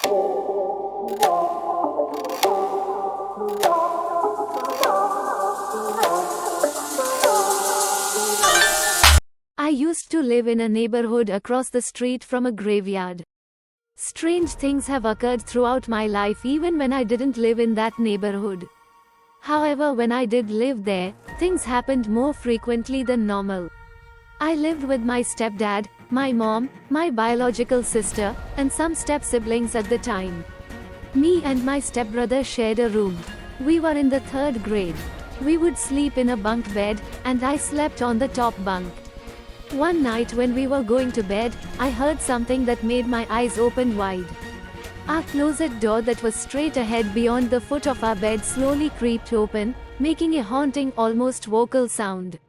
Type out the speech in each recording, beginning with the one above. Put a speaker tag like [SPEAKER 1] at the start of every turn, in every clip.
[SPEAKER 1] I used to live in a neighborhood across the street from a graveyard. Strange things have occurred throughout my life even when I didn't live in that neighborhood. However, when I did live there, things happened more frequently than normal. I lived with my stepdad, my mom, my biological sister, and some step-siblings at the time. Me and my stepbrother shared a room. We were in the 3rd grade. We would sleep in a bunk bed, and I slept on the top bunk. One night when we were going to bed, I heard something that made my eyes open wide. Our closet door that was straight ahead beyond the foot of our bed slowly creaked open, making a haunting, almost vocal sound.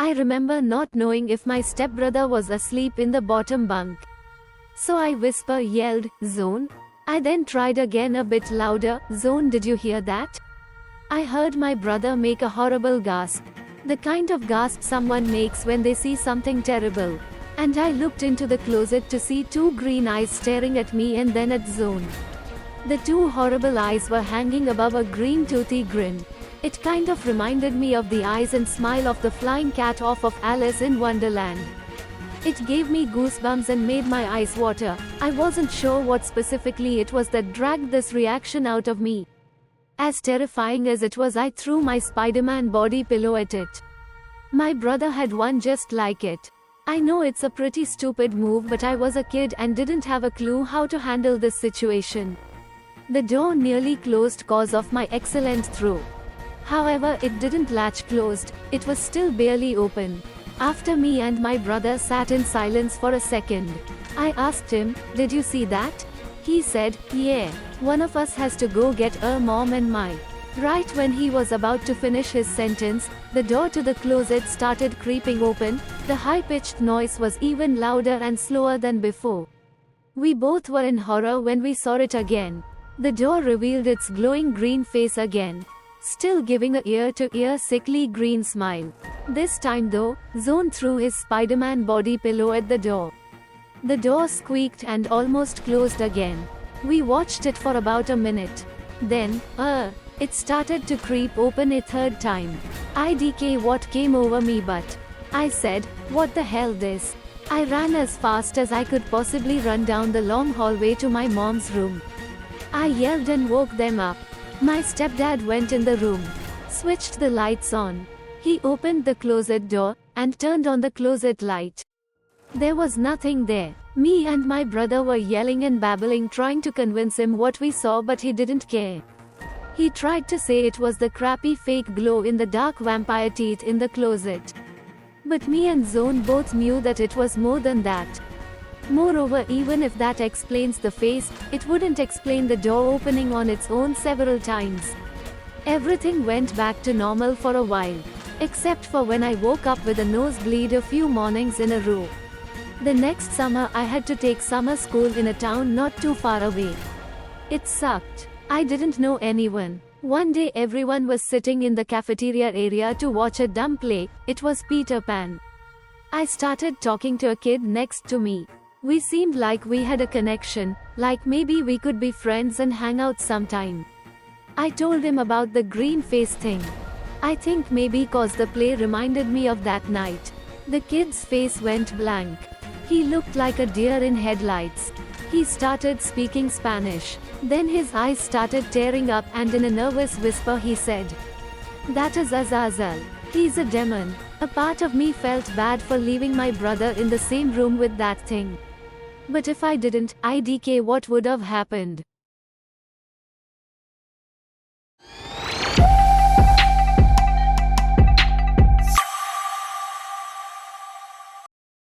[SPEAKER 1] I remember not knowing if my stepbrother was asleep in the bottom bunk. So I yelled, "Zone?" I then tried again a bit louder, "Zone, did you hear that?" I heard my brother make a horrible gasp. The kind of gasp someone makes when they see something terrible. And I looked into the closet to see 2 green eyes staring at me and then at Zone. The 2 horrible eyes were hanging above a green toothy grin. It kind of reminded me of the eyes and smile of the flying cat off of Alice in Wonderland. It gave me goosebumps and made my eyes water. I wasn't sure what specifically it was that dragged this reaction out of me. As terrifying as it was, I threw my Spider-Man body pillow at it. My brother had one just like it. I know it's a pretty stupid move, but I was a kid and didn't have a clue how to handle this situation. The door nearly closed cause of my excellent throw. However, it didn't latch closed, it was still barely open. After me and my brother sat in silence for a second, I asked him, "Did you see that?" He said, "Yeah. One of us has to go get Mom and my." Right when he was about to finish his sentence, the door to the closet started creeping open. The high-pitched noise was even louder and slower than before. We both were in horror when we saw it again. The door revealed its glowing green face again, still giving a ear-to-ear sickly green smile. This time though, Zone threw his Spider-Man body pillow at the door. The door squeaked and almost closed again. We watched it for about a minute. Then, it started to creep open a 3rd time. IDK, what came over me, but I said, "What the hell this?" I ran as fast as I could possibly run down the long hallway to my mom's room. I yelled and woke them up. My stepdad went in the room, switched the lights on. He opened the closet door, and turned on the closet light. There was nothing there. Me and my brother were yelling and babbling, trying to convince him what we saw, but he didn't care. He tried to say it was the crappy fake glow in the dark vampire teeth in the closet. But me and Zone both knew that it was more than that. Moreover, even if that explains the face, it wouldn't explain the door opening on its own several times. Everything went back to normal for a while. Except for when I woke up with a nosebleed a few mornings in a row. The next summer I had to take summer school in a town not too far away. It sucked. I didn't know anyone. One day everyone was sitting in the cafeteria area to watch a dumb play. It was Peter Pan. I started talking to a kid next to me. We seemed like we had a connection, like maybe we could be friends and hang out sometime. I told him about the green face thing. I think maybe cause the play reminded me of that night. The kid's face went blank. He looked like a deer in headlights. He started speaking Spanish. Then his eyes started tearing up and in a nervous whisper he said, "That is Azazel. He's a demon." A part of me felt bad for leaving my brother in the same room with that thing. But if I didn't, IDK, what would have happened?